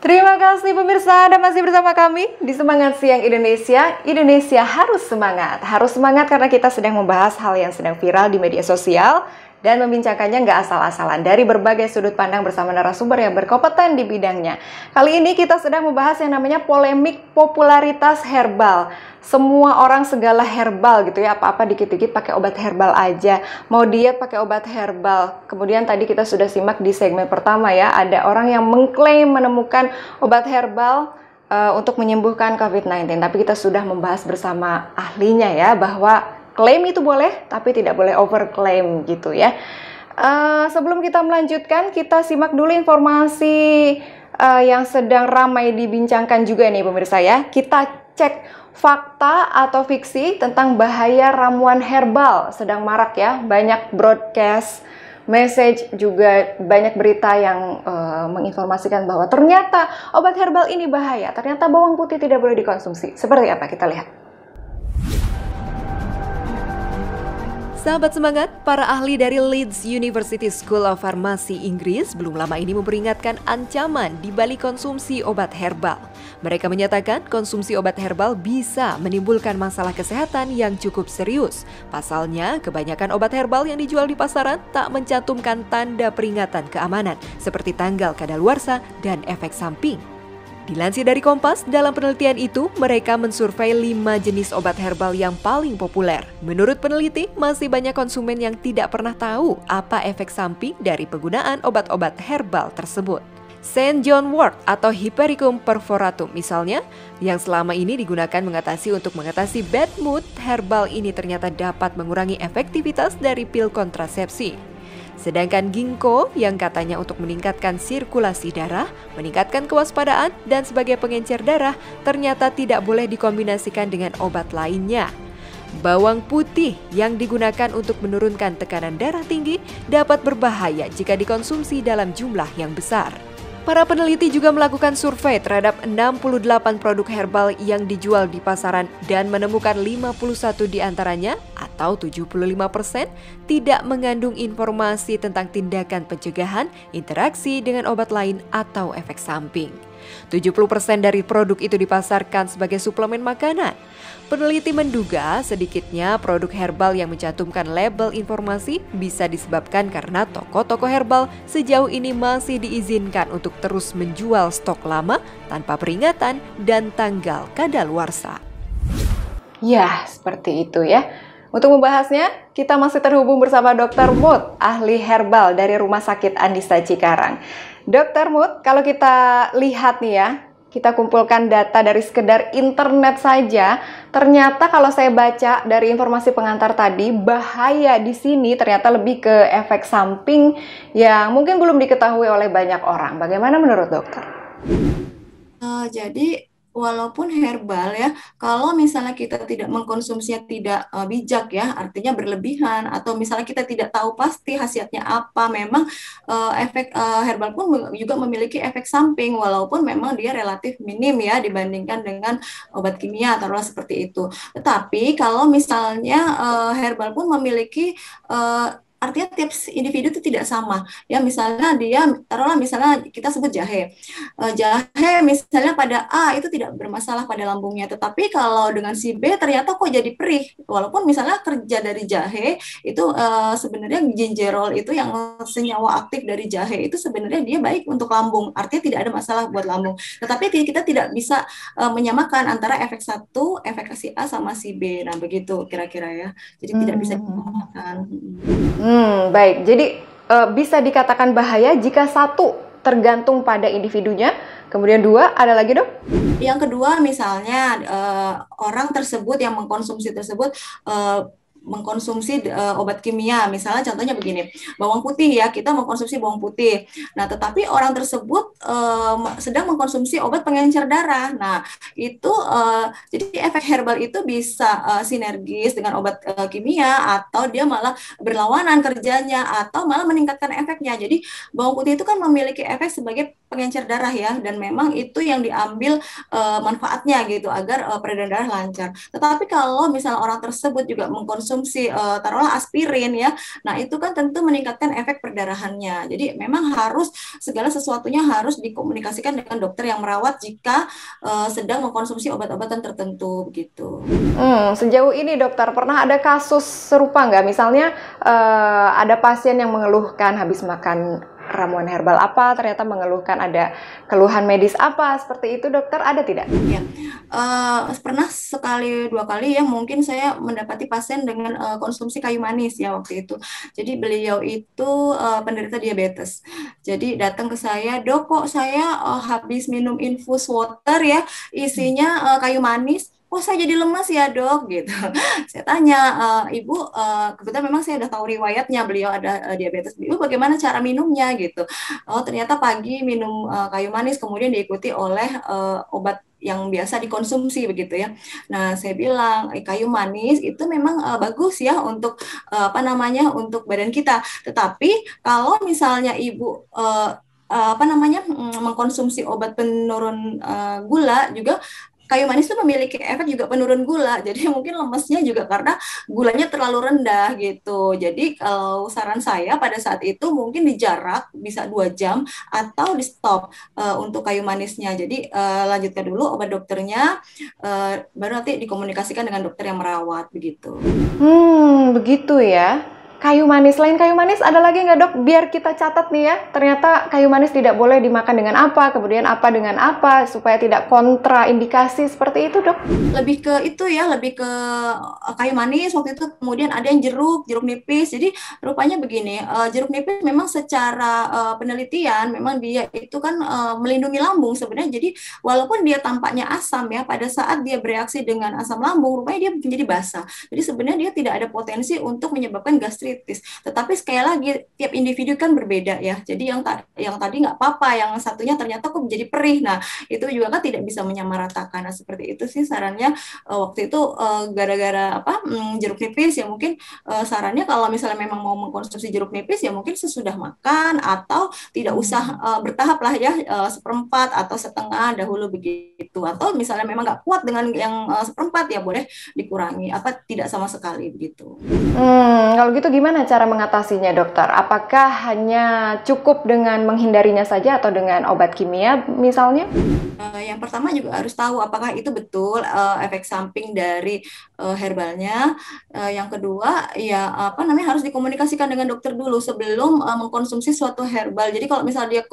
Terima kasih pemirsa, Anda masih bersama kami di Semangat Siang Indonesia. Indonesia harus semangat. Harus semangat karena kita sedang membahas hal yang sedang viral di media sosial dan membincangkannya nggak asal-asalan dari berbagai sudut pandang bersama narasumber yang berkompeten di bidangnya. Kali ini kita sedang membahas yang namanya polemik popularitas herbal. Semua orang segala herbal gitu ya, apa-apa dikit-dikit pakai obat herbal aja. Mau diet pakai obat herbal. Kemudian tadi kita sudah simak di segmen pertama ya, ada orang yang mengklaim menemukan obat herbal untuk menyembuhkan COVID-19. Tapi kita sudah membahas bersama ahlinya ya, bahwa klaim itu boleh, tapi tidak boleh overklaim gitu ya. Sebelum kita melanjutkan, kita simak dulu informasi yang sedang ramai dibincangkan juga nih pemirsa ya. Kita cek fakta atau fiksi tentang bahaya ramuan herbal. Sedang marak ya, banyak broadcast, message, juga banyak berita yang menginformasikan bahwa ternyata obat herbal ini bahaya. Ternyata bawang putih tidak boleh dikonsumsi. Seperti apa? Kita lihat. Sahabat semangat, para ahli dari Leeds University School of Pharmacy Inggris belum lama ini memperingatkan ancaman di balik konsumsi obat herbal. Mereka menyatakan konsumsi obat herbal bisa menimbulkan masalah kesehatan yang cukup serius. Pasalnya, kebanyakan obat herbal yang dijual di pasaran tak mencantumkan tanda peringatan keamanan seperti tanggal kadaluarsa dan efek samping. Dilansir dari Kompas, dalam penelitian itu mereka mensurvei 5 jenis obat herbal yang paling populer. Menurut peneliti, masih banyak konsumen yang tidak pernah tahu apa efek samping dari penggunaan obat-obat herbal tersebut. St. John wort atau Hypericum perforatum misalnya, yang selama ini digunakan untuk mengatasi bad mood, herbal ini ternyata dapat mengurangi efektivitas dari pil kontrasepsi. Sedangkan ginkgo yang katanya untuk meningkatkan sirkulasi darah, meningkatkan kewaspadaan, dan sebagai pengencer darah, ternyata tidak boleh dikombinasikan dengan obat lainnya. Bawang putih yang digunakan untuk menurunkan tekanan darah tinggi dapat berbahaya jika dikonsumsi dalam jumlah yang besar. Para peneliti juga melakukan survei terhadap 68 produk herbal yang dijual di pasaran dan menemukan 51 diantaranya atau 75% tidak mengandung informasi tentang tindakan pencegahan, interaksi dengan obat lain atau efek samping. 70% dari produk itu dipasarkan sebagai suplemen makanan. Peneliti menduga sedikitnya produk herbal yang mencantumkan label informasi bisa disebabkan karena toko-toko herbal sejauh ini masih diizinkan untuk terus menjual stok lama tanpa peringatan dan tanggal kadaluarsa. Ya, seperti itu ya. Untuk membahasnya, kita masih terhubung bersama Dr. Mut, ahli herbal dari Rumah Sakit Andisa Cikarang. Dr. Mut, kalau kita lihat nih ya, kita kumpulkan data dari sekedar internet saja, ternyata kalau saya baca dari informasi pengantar tadi, bahaya di sini ternyata lebih ke efek samping yang mungkin belum diketahui oleh banyak orang. Bagaimana menurut dokter? Jadi walaupun herbal ya, kalau misalnya kita tidak mengkonsumsinya tidak bijak ya, artinya berlebihan atau misalnya kita tidak tahu pasti khasiatnya apa, memang efek herbal pun juga memiliki efek samping walaupun memang dia relatif minim ya dibandingkan dengan obat kimia atau seperti itu. Tetapi kalau misalnya herbal pun memiliki artinya tiap individu itu tidak sama ya, misalnya dia taruhlah misalnya kita sebut jahe. Jahe misalnya pada A itu tidak bermasalah pada lambungnya, tetapi kalau dengan si B ternyata kok jadi perih, walaupun misalnya kerja dari jahe itu sebenarnya gingerol itu yang senyawa aktif dari jahe itu sebenarnya dia baik untuk lambung, artinya tidak ada masalah buat lambung, tetapi kita tidak bisa menyamakan antara efek satu, efek si A sama si B. Nah begitu kira-kira ya, jadi tidak bisa disamakan. Baik, jadi bisa dikatakan bahaya jika satu tergantung pada individunya, kemudian dua, ada lagi dok? Yang kedua misalnya orang tersebut yang mengkonsumsi tersebut mengkonsumsi obat kimia, misalnya contohnya begini, bawang putih ya, kita mengkonsumsi bawang putih. Nah, tetapi orang tersebut sedang mengkonsumsi obat pengencer darah. Nah, itu jadi efek herbal itu bisa sinergis dengan obat kimia atau dia malah berlawanan kerjanya atau malah meningkatkan efeknya. Jadi bawang putih itu kan memiliki efek sebagai pengencer darah ya, dan memang itu yang diambil manfaatnya gitu agar peredaran darah lancar. Tetapi kalau misalnya orang tersebut juga mengkonsumsi mengkonsumsi taruhlah aspirin ya. Nah, itu kan tentu meningkatkan efek perdarahannya. Jadi memang harus segala sesuatunya harus dikomunikasikan dengan dokter yang merawat jika sedang mengkonsumsi obat-obatan tertentu begitu. Sejauh ini dokter pernah ada kasus serupa nggak? Misalnya ada pasien yang mengeluhkan habis makan ramuan herbal apa, ternyata mengeluhkan ada keluhan medis apa, seperti itu dokter, ada tidak? Ya, pernah sekali dua kali ya mungkin saya mendapati pasien dengan konsumsi kayu manis ya waktu itu. Jadi beliau itu penderita diabetes. Jadi datang ke saya, dok kok saya habis minum infus water ya, isinya kayu manis. Oh saya jadi lemas ya dok gitu. Saya tanya ibu, kebetulan memang saya udah tahu riwayatnya beliau ada diabetes. Ibu bagaimana cara minumnya gitu? Oh ternyata pagi minum kayu manis kemudian diikuti oleh obat yang biasa dikonsumsi begitu ya. Nah saya bilang kayu manis itu memang bagus ya untuk apa namanya untuk badan kita. Tetapi kalau misalnya ibu apa namanya mengkonsumsi obat penurun gula juga kayu manis itu memiliki efek juga penurun gula, jadi mungkin lemesnya juga karena gulanya terlalu rendah gitu. Jadi kalau saran saya pada saat itu mungkin dijarak bisa 2 jam atau di stop untuk kayu manisnya. Jadi lanjutkan dulu obat dokternya, baru nanti dikomunikasikan dengan dokter yang merawat begitu. Begitu ya. Kayu manis, selain kayu manis ada lagi nggak dok? Biar kita catat nih ya, ternyata kayu manis tidak boleh dimakan dengan apa, kemudian apa dengan apa, supaya tidak kontraindikasi seperti itu dok? Lebih ke itu ya, lebih ke kayu manis waktu itu, kemudian ada yang jeruk nipis. Jadi rupanya begini, jeruk nipis memang secara penelitian, memang dia itu kan melindungi lambung sebenarnya. Jadi walaupun dia tampaknya asam ya, pada saat dia bereaksi dengan asam lambung, rupanya dia menjadi basah. Jadi sebenarnya dia tidak ada potensi untuk menyebabkan gastritis. Tetapi sekali lagi tiap individu kan berbeda ya. Jadi yang tadi nggak apa-apa, yang satunya ternyata kok menjadi perih. Nah itu juga kan tidak bisa menyamaratakan. Nah seperti itu sih sarannya waktu itu gara-gara apa jeruk nipis ya mungkin sarannya kalau misalnya memang mau mengkonsumsi jeruk nipis ya mungkin sesudah makan atau tidak usah bertahap lah ya seperempat atau setengah dahulu begitu. Atau misalnya memang nggak kuat dengan yang seperempat ya boleh dikurangi apa tidak sama sekali begitu. Kalau gitu gimana cara mengatasinya dokter? Apakah hanya cukup dengan menghindarinya saja atau dengan obat kimia misalnya? Yang pertama juga harus tahu apakah itu betul efek samping dari herbalnya. Yang kedua ya apa namanya harus dikomunikasikan dengan dokter dulu sebelum mengkonsumsi suatu herbal. Jadi kalau misalnya dia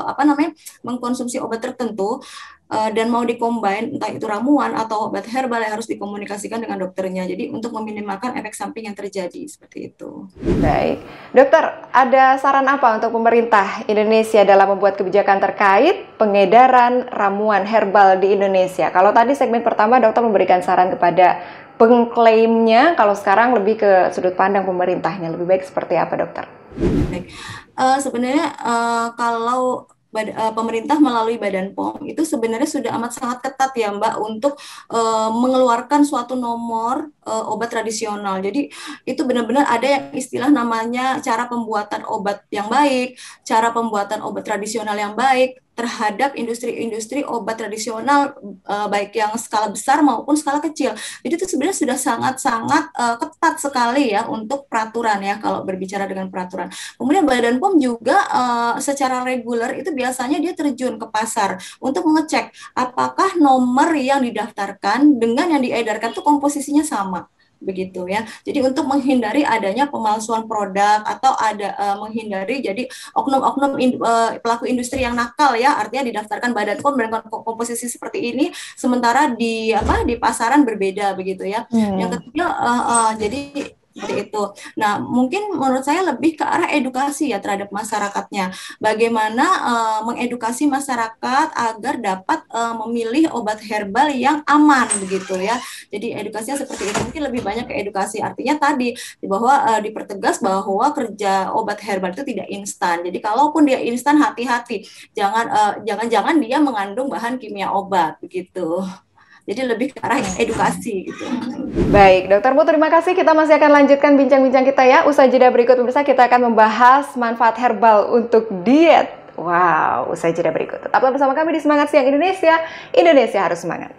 apa namanya mengkonsumsi obat tertentu dan mau dikombin entah itu ramuan atau obat herbal yang harus dikomunikasikan dengan dokternya. Jadi untuk meminimalkan efek samping yang terjadi seperti itu. Baik, dokter, ada saran apa untuk pemerintah Indonesia dalam membuat kebijakan terkait pengedaran ramuan herbal di Indonesia? Kalau tadi segmen pertama dokter memberikan saran kepada pengklaimnya, kalau sekarang lebih ke sudut pandang pemerintahnya, lebih baik seperti apa dokter? Baik, sebenarnya kalau pemerintah melalui Badan POM itu sebenarnya sudah amat sangat ketat ya Mbak untuk mengeluarkan suatu nomor obat tradisional. Jadi itu benar-benar ada yang istilah namanya cara pembuatan obat yang baik, cara pembuatan obat tradisional yang baik terhadap industri-industri obat tradisional baik yang skala besar maupun skala kecil. Jadi itu sebenarnya sudah sangat-sangat ketat sekali ya untuk peraturan ya kalau berbicara dengan peraturan. Kemudian Badan POM juga secara reguler itu biasanya dia terjun ke pasar untuk mengecek apakah nomor yang didaftarkan dengan yang diedarkan itu komposisinya sama. Begitu ya. Jadi untuk menghindari adanya pemalsuan produk atau ada menghindari jadi oknum-oknum pelaku industri yang nakal ya, artinya didaftarkan Badan POM dengan komposisi seperti ini sementara di pasaran berbeda begitu ya. Yang ketiga jadi seperti itu. Nah, mungkin menurut saya lebih ke arah edukasi ya terhadap masyarakatnya. Bagaimana mengedukasi masyarakat agar dapat memilih obat herbal yang aman begitu ya. Jadi edukasinya seperti itu. Mungkin lebih banyak ke edukasi. Artinya tadi bahwa dipertegas bahwa kerja obat herbal itu tidak instan. Jadi kalaupun dia instan hati-hati. Jangan dia mengandung bahan kimia obat begitu. Jadi lebih ke arah edukasi gitu. Baik, Dokter Mu, terima kasih. Kita masih akan lanjutkan bincang-bincang kita ya. Usai jeda berikut pemirsa, kita akan membahas manfaat herbal untuk diet. Wow, usai jeda berikut. Tetaplah bersama kami di Semangat Siang Indonesia. Indonesia harus semangat.